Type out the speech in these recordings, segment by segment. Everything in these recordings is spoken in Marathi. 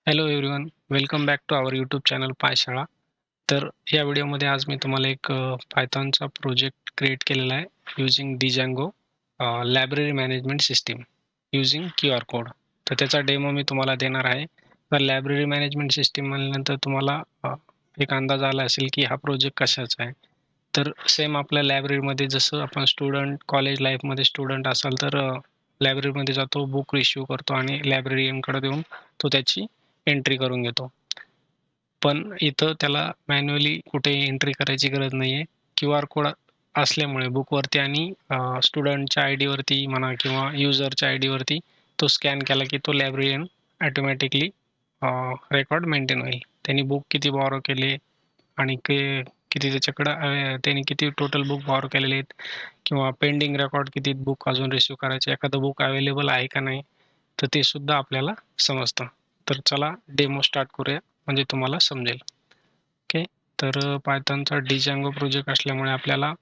Hello everyone, welcome back to our YouTube channel Payshala. तर या व्हिडिओमध्ये आज मी तुम्हाला एक पायथॉनचा प्रोजेक्ट क्रिएट केलेला आहे using Django library management system using QR code. तर त्याचा डेमो मी तुम्हाला देणार आहे. तर लायब्ररी मॅनेजमेंट सिस्टीम म्हणल्यानंतर तुम्हाला एक अंदाज आला असेल की हा प्रोजेक्ट कशाचा आहे. तर सेम आपल्या लायब्ररीमध्ये जसं आपण कॉलेज लाईफमध्ये स्टुडंट असाल तर लायब्ररीमध्ये जातो, बुक इश्यू करतो आणि लायब्ररीयनकडे देऊन तो त्याची एंट्री करून घेतो. पण इथं त्याला मॅन्युअली कुठेही एंट्री करायची गरज नाहीये. QR कोड असल्यामुळे बुकवरती आणि स्टुडंटच्या आयडीवरती म्हणा किंवा युजरच्या आयडीवरती तो स्कॅन केला की तो लायब्ररीयन ऑटोमॅटिकली रेकॉर्ड मेंटेन होईल. त्यांनी बुक किती बॉरो केले आणि किती त्याच्याकडं त्यांनी किती टोटल बुक बॉरो केलेले आहेत किंवा पेंडिंग रेकॉर्ड किती बुक अजून रिसीव्ह करायचे, एखादं बुक अवेलेबल आहे का नाही, तर ते सुद्धा आपल्याला समजतं. तर चला डेमो स्टार्ट करूया म्हणजे तुम्हाला समजेल. ओके. तर पायथॉनचा डिजँगो प्रोजेक्ट असल्यामुळे आपल्याला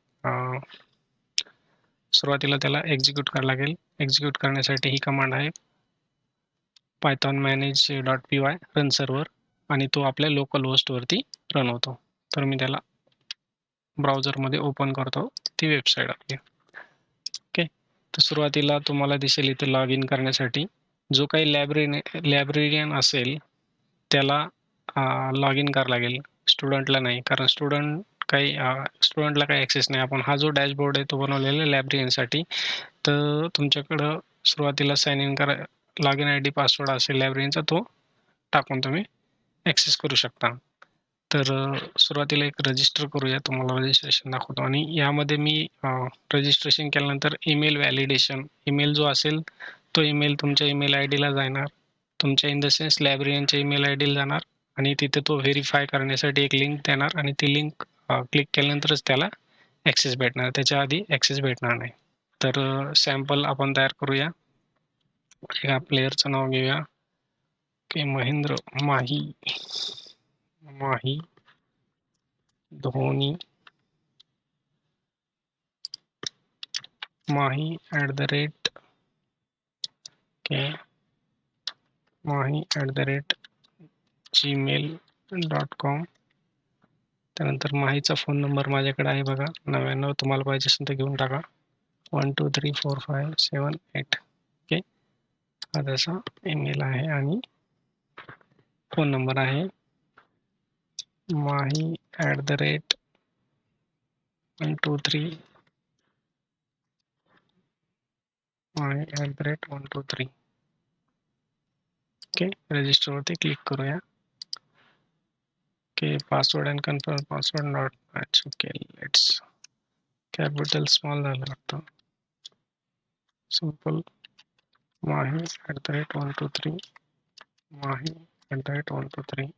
सुरुवातीला त्याला एक्झिक्यूट करावं लागेल. एक्झिक्यूट करण्यासाठी ही कमांड आहे Python manage .py run server आणि तो आपल्या लोकल होस्टवरती रन होतो. तर मी त्याला ब्राउझरमध्ये ओपन करतो ती वेबसाईट आपली. ओके. तर सुरुवातीला तुम्हाला दिसेल इथे लॉग इन करण्यासाठी जो काही लायब्ररीयन असेल त्याला लॉग इन करावं लागेल, स्टुडंटला नाही. कारण स्टुडंटला काही ॲक्सेस नाही. आपण हा जो डॅशबोर्ड आहे तो बनवलेला आहे लायब्ररीयनसाठी. तर तुमच्याकडं सुरुवातीला sign in log in ID password असेल लायब्ररीयनचा, तो टाकून तुम्ही ॲक्सेस करू शकता. तर सुरुवातीला एक रजिस्टर करूया. तुम्हाला रजिस्ट्रेशन दाखवतो आणि यामध्ये मी रजिस्ट्रेशन केल्यानंतर ईमेल व्हॅलिडेशन ईमेल जो असेल तो ईमेल तुमच्या ईमेल आयडीला जाणार. तुमच्या इन द सेन्स लायब्ररीयनच्या ईमेल आयडीला जाणार आणि तिथे तो व्हेरीफाय करण्यासाठी एक लिंक देणार आणि ती लिंक क्लिक केल्यानंतरच त्याला ॲक्सेस भेटणार. त्याच्या आधी ॲक्सेस भेटणार नाही. तर सॅम्पल आपण तयार करूया. एका प्लेयरचं नाव घेऊया की महेंद्र माही धोनी माही @gmail.com. त्यानंतर माहीचा फोन नंबर माझ्याकडे आहे बघा 99. तुम्हाला पाहिजे असेल तर घेऊन टाका. 12345778. ओके. हा त्याचा ईमेल आहे आणि फोन नंबर आहे माही @123 123. ओके. रजिस्टरवरती क्लिक करूया. Okay. Password and confirm password not match. Okay. Let's capital small झालं वाटतं. Simple Mahi @123 Mahi @123.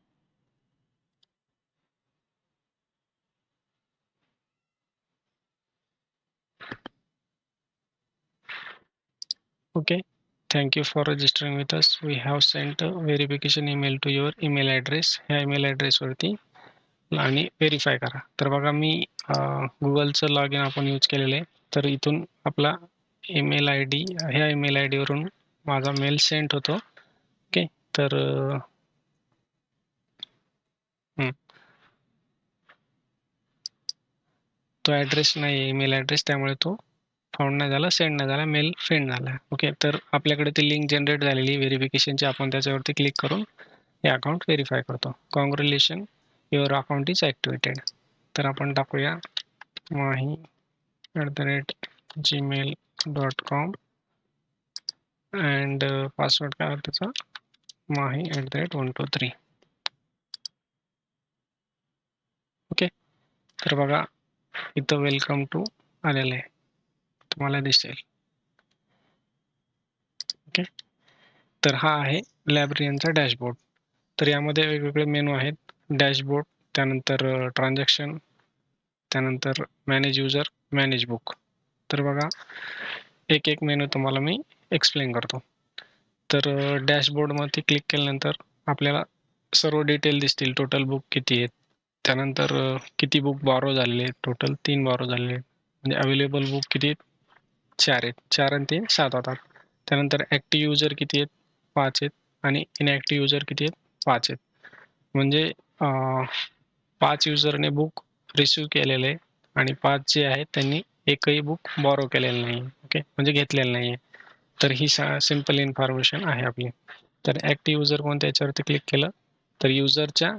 Okay, thank you for registering with us. We have sent a verification email to your email address. ह्या ईमेल ॲड्रेसवरती आणि व्हेरीफाय करा. तर बघा मी गुगलचं लॉग इन आपण यूज केलेलं आहे. तर इथून आपला ईमेल ID ह्या ईमेल आयडीवरून माझा मेल सेंड होतो. ओके. तर तो ॲड्रेस नाही आहे ईमेल ॲड्रेस, त्यामुळे तो फाउंड नाही झाला, सेंड नाही झाला, मेल सेंड झाला. ओके. तर आपल्याकडे ती लिंक जनरेट झालेली व्हेरिफिकेशनची. आपण त्याच्यावरती क्लिक करून हे अकाउंट व्हेरीफाय करतो. Congratulation, your account is activated. तर आपण टाकूया माही @gmail.com अँड पासवर्ड काय त्याचा माही @123. ओके. तर बघा इथं वेलकम टू आलेलं आहे, तुम्हाला दिसेल. ओके. तर हा आहे लायब्ररीयनचा डॅशबोर्ड. तर यामध्ये वेगवेगळे मेनू आहेत. डॅशबोर्ड, त्यानंतर ट्रान्झॅक्शन, त्यानंतर मॅनेज युजर, मॅनेज बुक. तर बघा एक एक मेनू तुम्हाला मी एक्सप्लेन करतो. तर डॅशबोर्डवरती क्लिक केल्यानंतर आपल्याला सर्व डिटेल दिसतील. टोटल बुक किती आहेत, त्यानंतर किती बुक बॉरो झालेले आहेत. टोटल 3 बॉरो झालेले आहेत. म्हणजे अवेलेबल बुक किती आहेत, 4 आहेत. 4 आणि 3 7 होतात. त्यानंतर ॲक्टिव्ह युजर किती आहेत, 5 आहेत आणि इनॲक्टिव्ह युजर किती आहेत, 5 आहेत. म्हणजे 5 युजरने बुक रिसीव्ह केलेले आणि 5 जे आहेत त्यांनी एकही बुक बॉरो केलेलं नाही. ओके, म्हणजे घेतलेलं नाही आहे. तर ही सिंपल इन्फॉर्मेशन आहे आपली. तर ॲक्टिव्ह युजर कोणत्या याच्यावरती क्लिक केलं तर युजरच्या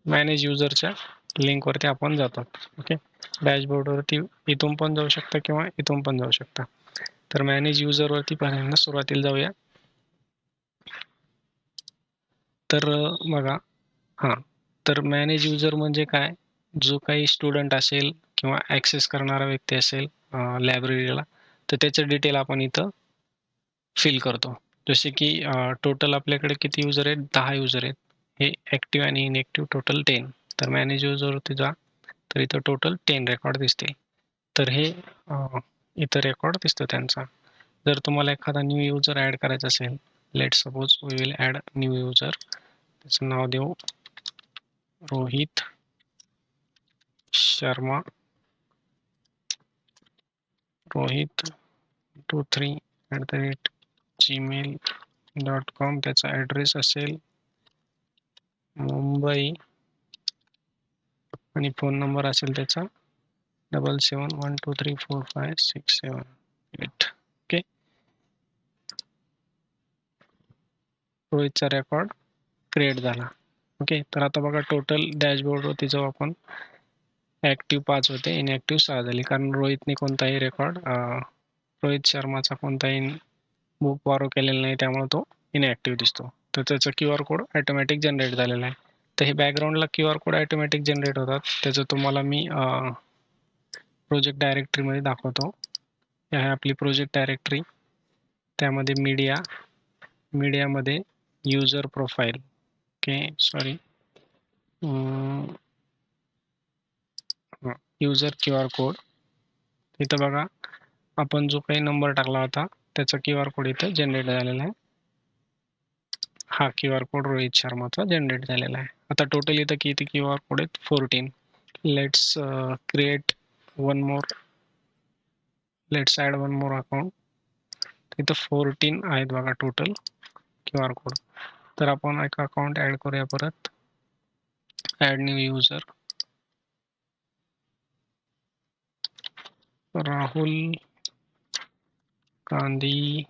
मॅनेज युजरच्या लिंकवरती आपण जातो. ओके, डॅशबोर्डवरती इथून पण जाऊ शकता किंवा इथून पण जाऊ शकता. तर मॅनेज युजरवरती पहिल्यांदा सुरुवातीला जाऊया. तर बघा, हां, तर मॅनेज युजर म्हणजे काय, जो काही स्टुडंट असेल किंवा ॲक्सेस करणारा व्यक्ती असेल लायब्ररीला, तर त्याचं डिटेल आपण इथं फिल करतो. जसे की टोटल आपल्याकडे किती युजर आहेत, 10 युजर आहेत. हे ॲक्टिव्ह आणि इनॲक्टिव्ह टोटल 10. तर मॅनेज युजरवरती जा, तर इथं टोटल 10 रेकॉर्ड दिसतील. तर हे इथं रेकॉर्ड दिसतो त्यांचा. जर तुम्हाला एखादा न्यू युजर ॲड करायचा असेल, let's suppose we will add new user. त्याचं नाव देऊ रोहित शर्मा. रोहित 23@gmail.com. त्याचा ॲड्रेस असेल मुंबई आणि फोन नंबर असेल त्याचा 7712345678. ओके, रोहितचा रेकॉर्ड क्रिएट झाला. ओके, तर आता बघा टोटल डॅशबोर्डवरती जाऊ आपण. ॲक्टिव्ह 5 होते, इनॲक्टिव्ह 6 झाली, कारण रोहितने कोणताही रेकॉर्ड रोहित शर्माचा कोणताही बुक बॉरो केलेला नाही, त्यामुळे तो इनॲक्टिव्ह दिसतो. तर त्याचा QR कोड ऑटोमॅटिक जनरेट झालेला आहे. तर हे बॅकग्राऊंडला QR कोड ऑटोमॅटिक जनरेट होतात. त्याचं तुम्हाला मी प्रोजेक्ट डायरेक्टरीमध्ये दाखवतो. ही आहे आपली प्रोजेक्ट डायरेक्टरी. त्यामध्ये मीडियामध्ये user profile. Okay, sorry, user QR code. इथं बघा, आपण जो काही नंबर टाकला होता त्याचा QR कोड इथं जनरेट झालेला आहे. हा QR कोड रोहित शर्माचा जनरेट झालेला आहे. आता टोटल इथं किती QR कोड आहेत? 14. Let's create one more. Let's add one more account. इथं 14 आहेत बघा टोटल QR कोड. तर आपण एक अकाउंट ॲड करूया परत. Add new user. Rahul Gandhi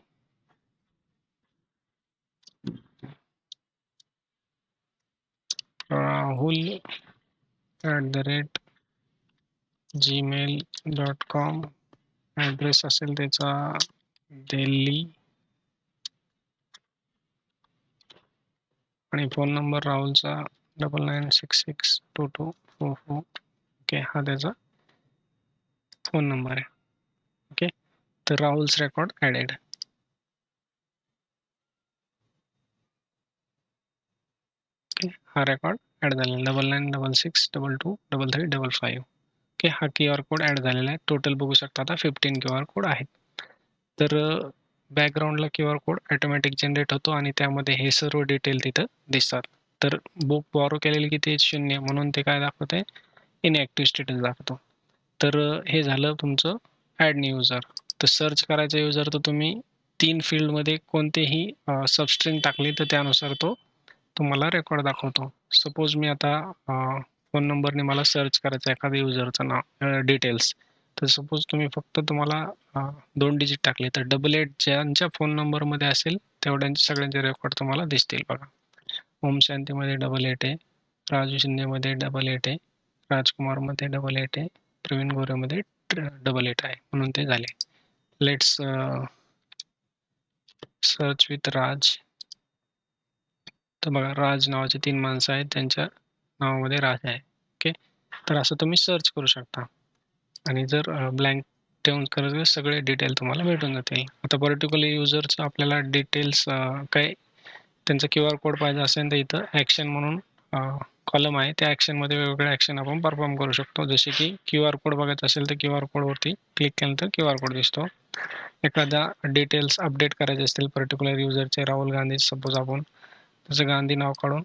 @gmail.com. Address असेल त्याचा दिल्ली आणि फोन नंबर राहुलचा 99662244. ओके, हा त्याचा फोन नंबर आहे. ओके, तर राहुल्स रेकॉर्ड ॲडेड. ओके, हा रेकॉर्ड ॲड झालेला 9966222355. ओके, हा QR कोड ॲड झालेला आहे. टोटल बघू शकता आता 15 QR कोड आहेत. तर बॅकग्राऊंडला QR कोड ऑटोमॅटिक जनरेट होतो आणि त्यामध्ये हे सर्व डिटेल तिथं दिसतात. तर बुक बॉरो केलेली किती आहे? 0, म्हणून ते काय दाखवत आहे? इनॲक्टिव्ह स्टेटस दाखवतो. तर हे झालं तुमचं ॲड न्यू युजर. तर सर्च करायचा युजर तर तुम्ही 3 फील्डमध्ये कोणतेही सबस्ट्रिंग टाकली तर त्यानुसार तो तुम्हाला रेकॉर्ड दाखवतो. सपोज मी आता फोन नंबरने मला सर्च करायचं एखाद्या युजरचं नाव डिटेल्स. तर सपोज तुम्हाला 2 डिजिट टाकले तर 88 ज्यांच्या फोन नंबरमध्ये असेल तेवढ्यांचे सगळ्यांचे रेकॉर्ड तुम्हाला दिसतील बघा. ओम शांतीमध्ये 88 आहे, राजू शिंदेमध्ये 88 आहे, राजकुमारमध्ये 88 आहे, प्रवीण गोरेमध्ये 88 आहे, म्हणून ते झाले. लेट्स सर्च विथ राज. तर बघा, राज नावाचे 3 माणसं आहेत, त्यांच्या नावामध्ये राज आहे. ओके, तर असं तुम्ही सर्च करू शकता आणि जर ब्लँक ठेवून करायचं सगळे डिटेल तुम्हाला भेटून जातील. आता पर्टिक्युलर युजरचं आपल्याला डिटेल्स काय त्यांचा QR कोड पाहिजे असेल तर इथं ॲक्शन म्हणून कॉलम आहे. त्या ॲक्शनमध्ये वेगवेगळे ॲक्शन आपण परफॉर्म करू शकतो. जसे की QR कोड बघायचा असेल तर QR कोडवरती क्लिक केल्यानंतर QR कोड दिसतो. एखादा डिटेल्स अपडेट करायचे असतील पर्टिक्युलर युजरचे, राहुल गांधी सपोज आपण त्याचं गांधी नाव काढून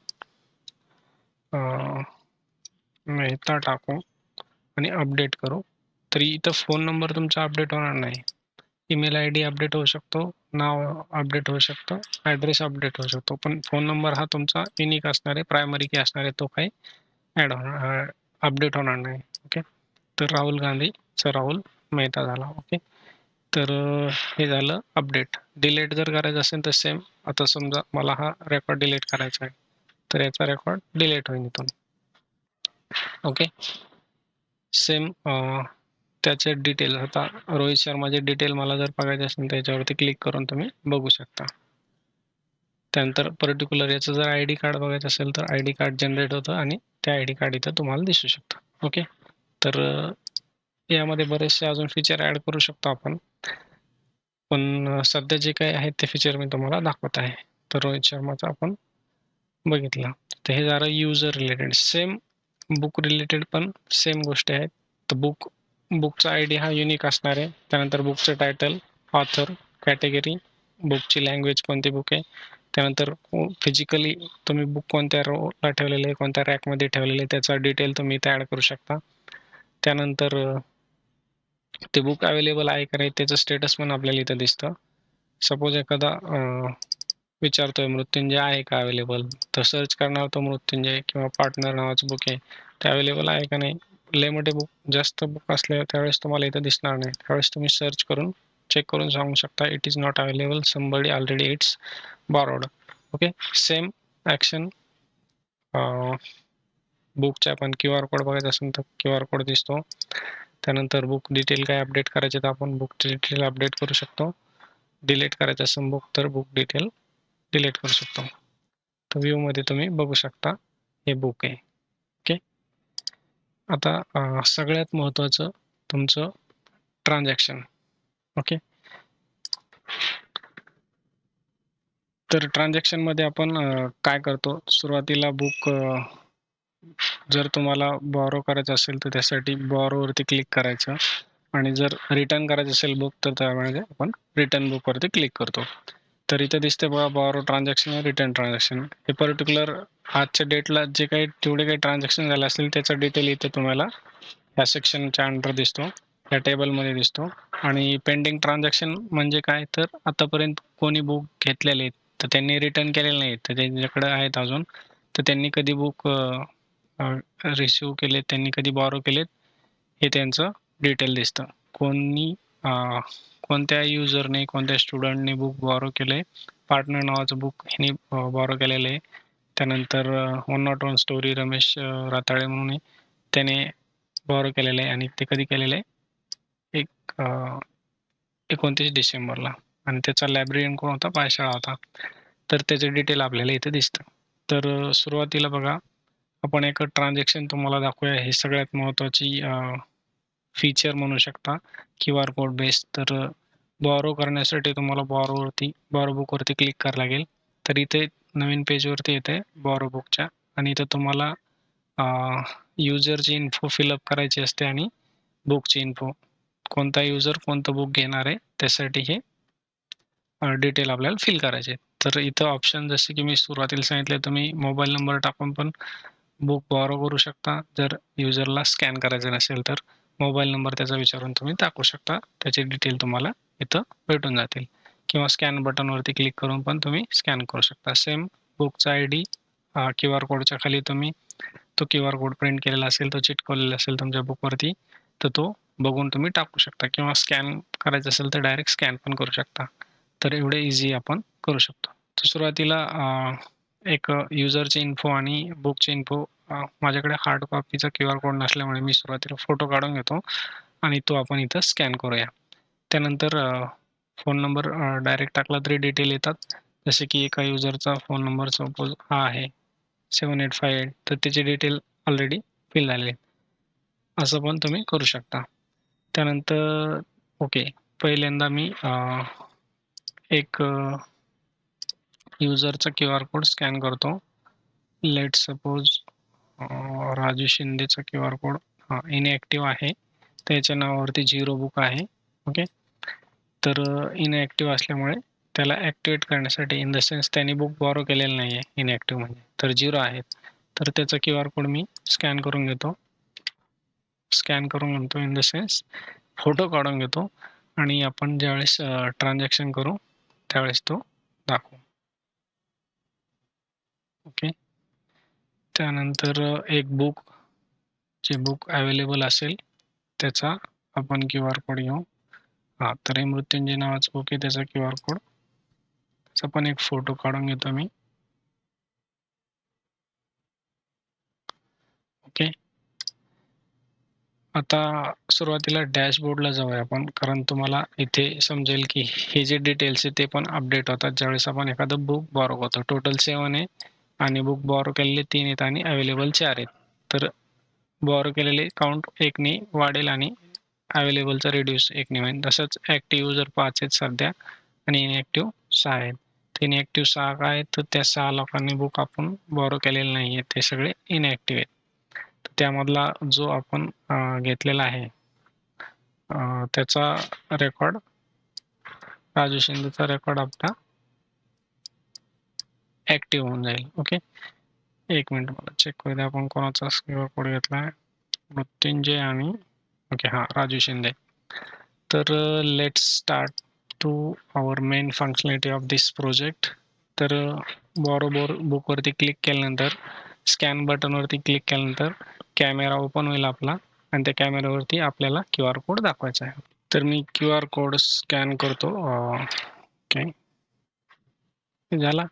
मेहता टाकू आणि अपडेट करू. तरी इथं फोन नंबर तुमचा अपडेट होणार नाही. ईमेल ID अपडेट होऊ शकतो, नाव अपडेट होऊ शकतं, ॲड्रेस अपडेट होऊ शकतो. पण फोन नंबर हा तुमचा युनिक असणार आहे, प्रायमरी की असणार आहे, तो काही अपडेट होणार नाही. ओके. तर राहुल गांधीचा राहुल मेहता झाला. ओके. तर हे झालं अपडेट. डिलीट जर करायचं असेल तर सेम. आता समजा मला हा रेकॉर्ड डिलीट करायचा आहे, तर याचा रेकॉर्ड डिलीट होईल इथून. ओके. सेम त्याचे डिटेल, आता रोहित शर्माचे डिटेल मला जर बघायचे असेल तर याच्यावरती क्लिक करून तुम्ही बघू शकता. त्यानंतर पर्टिक्युलर याचं जर आय डी कार्ड बघायचं असेल तर आय डी कार्ड जनरेट होतं आणि त्या आय डी कार्ड इथं तुम्हाला दिसू शकतं. ओके. तर यामध्ये बरेचसे अजून फीचर ॲड करू शकतो आपण. पण सध्या जे काही आहेत ते फीचर मी तुम्हाला दाखवत आहे. तर रोहित शर्माचं आपण बघितलं. तर हे झालं user related. Same book related पण सेम गोष्टी आहेत. तर बुकचा आय डी हा युनिक असणार आहे. त्यानंतर बुकचं टायटल, ऑथर, कॅटेगरी, बुकची लँग्वेज कोणती बुक आहे. त्यानंतर फिजिकली तुम्ही बुक कोणत्या रोला ठेवलेलं आहे, कोणत्या रॅकमध्ये ठेवलेलं आहे, त्याचा डिटेल तुम्ही इथे ॲड करू शकता. त्यानंतर ते बुक अवेलेबल आहे का नाही त्याचं स्टेटस पण आपल्याला इथं दिसतं. सपोज एखादा विचारतोय मृत्युंजय आहे का अवेलेबल, तर सर्च करणार तो मृत्युंजय किंवा पार्टनर नावाचं बुक आहे, ते अवेलेबल आहे का नाही. लय मोठे बुक, जास्त बुक असल्यावर त्यावेळेस तुम्हाला इथं दिसणार नाही. त्यावेळेस तुम्ही सर्च करून चेक करून सांगू शकता it is not available, somebody already it's borrowed. Okay. Same action बुकच्या आपण क्यू आर कोड बघायचा असेल तर क्यू आर कोड दिसतो. त्यानंतर बुक डिटेल काय अपडेट करायचे तर आपण बुक डिटेल अपडेट करू शकतो. डिलीट करायचं असेल बुक तर बुक डिटेल डिलीट करू शकतो. तर व्ह्यूमध्ये तुम्ही बघू शकता हे बुक आहे. ओके. आता सगळ्यात महत्त्वाचं तुमचं ट्रान्झॅक्शन. ओके. तर ट्रान्झॅक्शनमध्ये आपण काय करतो, सुरुवातीला बुक जर तुम्हाला बॉरो करायचं असेल तर त्यासाठी बॉरोवरती क्लिक करायचं आणि जर रिटर्न करायचं असेल बुक तर त्यामध्ये आपण रिटर्न बुकवरती क्लिक करतो. तर इथं दिसते बघा बॉरो ट्रान्झॅक्शन आणि रिटर्न ट्रान्झॅक्शन. हे पर्टिक्युलर आजच्या डेटला जे काही जेवढे काही ट्रान्झॅक्शन झाले असतील त्याचा डिटेल इथे तुम्हाला ह्या सेक्शनच्या अंडर दिसतो, या टेबलमध्ये दिसतो. आणि पेंडिंग ट्रान्झॅक्शन म्हणजे काय, तर आतापर्यंत कोणी बुक घेतलेले आहेत तर त्यांनी रिटर्न केलेले नाहीत तर त्यांच्याकडे आहेत अजून, तर त्यांनी कधी बुक रिसिव्ह केलेत, त्यांनी कधी बॉरो केलेत, हे त्यांचं डिटेल दिसतं. कोणत्या युजरने, कोणत्या स्टुडंटने बुक बॉरो केलं आहे. पार्टनर नावाचं बुक ह्याने बॉरो केलेलं आहे. त्यानंतर 101 स्टोरी रमेश राताळे म्हणून आहे, त्याने बॉरो केलेलं आहे आणि ते कधी केलेलं आहे, 29 डिसेंबरला. आणि त्याचा लायब्ररीयन कोण होता, पायशाळा होता. तर त्याचे डिटेल आपल्याला इथे दिसतं. तर सुरुवातीला बघा आपण एक ट्रान्झॅक्शन तुम्हाला दाखवूया. हे सगळ्यात महत्त्वाची फीचर म्हणू शकता क्यू आर कोड बेस्ड. तर बॉरो करण्यासाठी तुम्हाला बॉरो बुकवरती क्लिक करावं लागेल. तर इथे नवीन पेजवरती येते बॉरो बुकच्या आणि इथं तुम्हाला युजरची इन्फो फिलअप करायची असते आणि बुकची इन्फो, कोणता युजर कोणतं बुक घेणार आहे त्यासाठी हे डिटेल आपल्याला फिल करायचे. तर इथं ऑप्शन जसे की मी सुरुवातीला सांगितले, तुम्ही मोबाईल नंबर टाकून पण बुक बॉरो करू शकता. जर युजरला स्कॅन करायचं नसेल तर मोबाईल नंबर त्याचा विचारून तुम्ही टाकू शकता, त्याचे डिटेल तुम्हाला इथं भेटून जातील. किंवा स्कॅन बटनवरती क्लिक करून पण तुम्ही स्कॅन करू शकता. सेम बुकचा आय डी क्यू आर कोडच्या खाली तुम्ही तो क्यू आर कोड प्रिंट केलेला असेल, तो चिटकवलेला असेल तुमच्या बुकवरती, तर तो बघून तुम्ही टाकू शकता. किंवा स्कॅन करायचं असेल तर डायरेक्ट स्कॅन पण करू शकता. तर एवढे इझी आपण करू शकतो. तर सुरुवातीला एक युजरची इन्फो आणि बुकची इन्फो, माझ्याकडे हार्ड कॉपीचा क्यू आर कोड नसल्यामुळे मी सुरुवातीला फोटो काढून घेतो आणि तो आपण इथं स्कॅन करूया. त्यानंतर फोन नंबर डायरेक्ट टाकला तरी डिटेल येतात. जसे की एका युजरचा फोन नंबर सपोज हा आहे 7858, तर त्याचे डिटेल ऑलरेडी फिल झालेले. असं पण तुम्ही करू शकता. त्यानंतर ओके, पहिल्यांदा मी एक युजरचा क्यू आर कोड स्कॅन करतो. लेट सपोज राजू शिंदेचा क्यू आर कोड इनॲक्टिव्ह आहे, त्याच्या नावावरती 0 बुक आहे. ओके. तर इनॲक्टिव्ह असल्यामुळे त्याला ॲक्टिवेट करण्यासाठी, इन द सेन्स त्यांनी बुक बॉरो केलेलं नाही आहे, इनॲक्टिव्ह म्हणजे तर 0 आहेत. तर त्याचा क्यू आर कोड मी स्कॅन करून घेतो. स्कॅन करून म्हणतो इन द सेन्स फोटो काढून घेतो आणि आपण ज्यावेळेस ट्रान्झॅक्शन करू त्यावेळेस तो दाखवू. ओके. त्यानंतर एक बुक, जे बुक अवेलेबल असेल त्याचा आपण QR कोड घेऊ. हां, तर हे मृत्युंजय नावाचं बुक आहे, त्याचा QR कोड, त्याचा पण एक फोटो काढून घेतो मी. ओके. आता सुरुवातीला डॅशबोर्डला जाऊया आपण, कारण तुम्हाला इथे समजेल की हे जे डिटेल्स आहे ते पण अपडेट होतात ज्यावेळेस आपण एखादं बुक बॉरो करतो. टोटल 7 आहे आणि बुक बॉरो केलेले 3 आहेत आणि अवेलेबल 4 आहेत. तर बॉरो केलेले काउंट 1 ने वाढेल आणि अवेलेबलचा रिड्यूस 1 ने होईल. तसंच ॲक्टिव्ह युजर 5 आहेत सध्या आणि इनॲक्टिव्ह 6 आहेत. तर इनॲक्टिव्ह 6 काय आहेत, तर त्या 6 लोकांनी बुक आपण बॉरो केलेले नाही आहेत. ते सगळे इनॲक्टिव्ह आहेत. त्यामधला जो आपण घेतलेला आहे त्याचा रेकॉर्ड, राजू शिंदेचा रेकॉर्ड आपला ॲक्टिव्ह होऊन जाईल. ओके. एक मिनिट मला चेक करू द्या आपण कोणाचा QR कोड घेतला आहे. मृत्युंजय आणि ओके हां, राजू शिंदे. तर let's start to our main functionality of this project. तर बॉरो बुकवरती क्लिक केल्यानंतर स्कॅन बटनवरती क्लिक केल्यानंतर कॅमेरा ओपन होईल आपला आणि त्या कॅमेऱ्यावरती आपल्याला QR कोड दाखवायचा आहे. तर मी QR कोड स्कॅन करतो. ओके. झाला.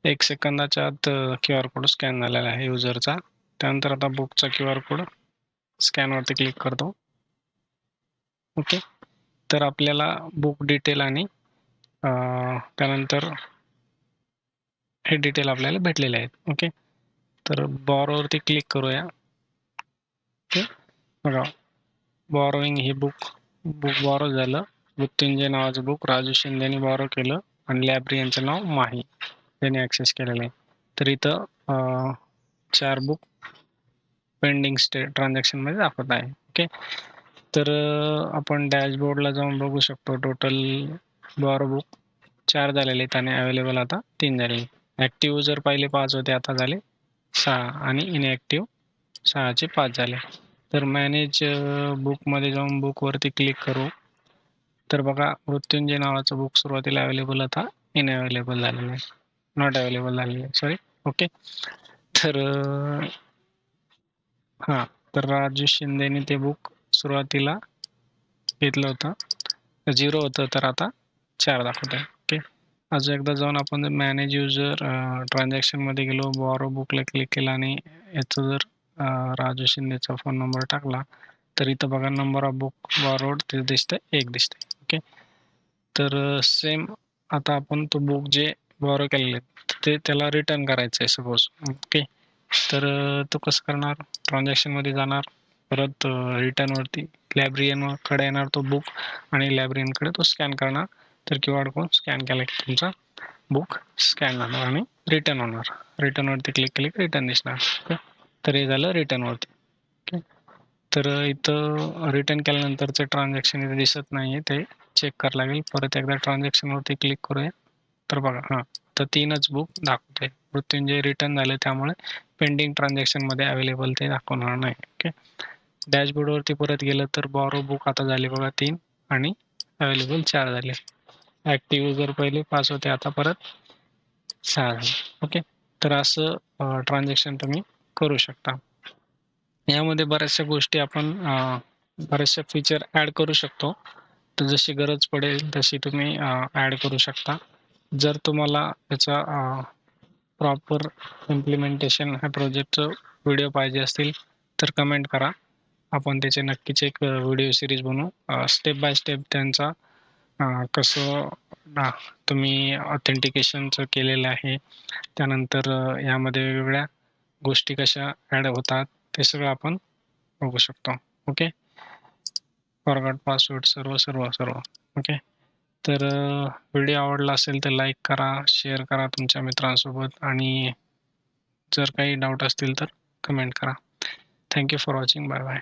1 सेकंदाच्या आत QR कोड स्कॅन झालेला आहे युजरचा. त्यानंतर आता बुकचा QR कोड स्कॅनवरती क्लिक करतो. ओके. तर आपल्याला बुक डिटेल आणि त्यानंतर हे डिटेल आपल्याला भेटलेले आहेत. ओके. तर बॉरोवरती क्लिक करूया. ओके. बघा, बॉरोइंग ही बुक बॉरो झालं. मृत्युंजय नावाचं बुक राजू शिंदेने बॉरो केलं आणि लायब्ररीयनचं नाव माही त्याने ॲक्सेस केलेलं आहे. तर इथं 4 बुक पेंडिंग ट्रान्झॅक्शनमध्ये दाखवत आहे. ओके. तर आपण डॅशबोर्डला जाऊन बघू शकतो टोटल बॉरो बुक 4 झालेले आहेत आणि अवेलेबल आता 3 झालेले. ॲक्टिव्ह युजर पहिले 5 होते, आता झाले 6 आणि इनॲक्टिव्ह 6चे 5 झाले. तर मॅनेज बुकमध्ये जाऊन बुकवरती क्लिक करू. तर बघा, मृत्युंजय नावाचं बुक सुरुवातीला अवेलेबल आता इनअवेलेबल झालेलं आहे, नॉट अवेलेबल झालेलं आहे, सॉरी. ओके. तर हां, तर राजू शिंदेने ते बुक सुरुवातीला घेतलं होतं, 0 होतं, तर आता 4 दाखवत आहे. ओके. अजून एकदा जाऊन आपण मॅनेज युजर ट्रान्झॅक्शनमध्ये गेलो, बॉरो बुकला क्लिक केलं आणि याचं जर राजू शिंदेचा फोन नंबर टाकला तर इथं बघा नंबर ऑफ बुक बॉरोड ते दिसतंय, 1 दिसतंय. ओके. तर सेम आता आपण तो बुक जे बॉरो केलेले ते त्याला रिटर्न करायचं आहे सपोज. ओके. तर तो कसं करणार, ट्रान्झॅक्शनमध्ये जाणार, परत रिटर्नवरती लायब्ररीयनकडे येणार तो बुक आणि लायब्ररीयनकडे तो स्कॅन करणार. तर QR कोड स्कॅन केला की तुमचा बुक स्कॅन होणार आणि रिटर्न होणार. रिटर्नवरती क्लिक केलं की रिटर्न दिसणार. ओके. तर हे झालं रिटर्नवरती. ओके. तर इथं रिटर्न केल्यानंतरचं ट्रान्झॅक्शन इथे दिसत नाही आहे, ते चेक करावं लागेल. परत एकदा ट्रान्झॅक्शनवरती क्लिक करूया. तर बघा, हां, तर 3च बुक दाखवते. मृत्युंजय रिटर्न झाले त्यामुळे पेंडिंग ट्रान्झॅक्शनमध्ये अवेलेबल ते दाखवणार नाही. ओके. डॅशबोर्डवरती परत गेलं तर बॉरो बुक आता झाले बघा 3 आणि अवेलेबल 4 झाले. ॲक्टिव्ह युजर पहिले 5 होते, आता परत 6 झाले. ओके. तर असं ट्रान्झॅक्शन तुम्ही करू शकता. यामध्ये बऱ्याचशा गोष्टी आपण बऱ्याचशा फीचर ॲड करू शकतो. तर जशी गरज पडेल तशी तुम्ही ॲड करू शकता. जर तुम्हाला याचा प्रॉपर इम्प्लिमेंटेशन ह्या प्रोजेक्टचं व्हिडिओ पाहिजे असतील तर कमेंट करा. आपण त्याचे नक्कीच एक व्हिडिओ सीरीज बनवू. स्टेप बाय स्टेप त्यांचा कसं तुम्ही ऑथेंटिकेशनचं केलेलं आहे. त्यानंतर यामध्ये वेगवेगळ्या गोष्टी कशा ॲड होतात ते सगळं आपण बघू शकतो. ओके. फॉरगॉट पासवर्ड सर्व. ओके. तर व्हिडिओ आवडला असेल तर लाईक करा, शेअर करा तुमच्या मित्रांसोबत आणि जर काही डाऊट असतील तर कमेंट करा. Thank you for watching. Bye bye.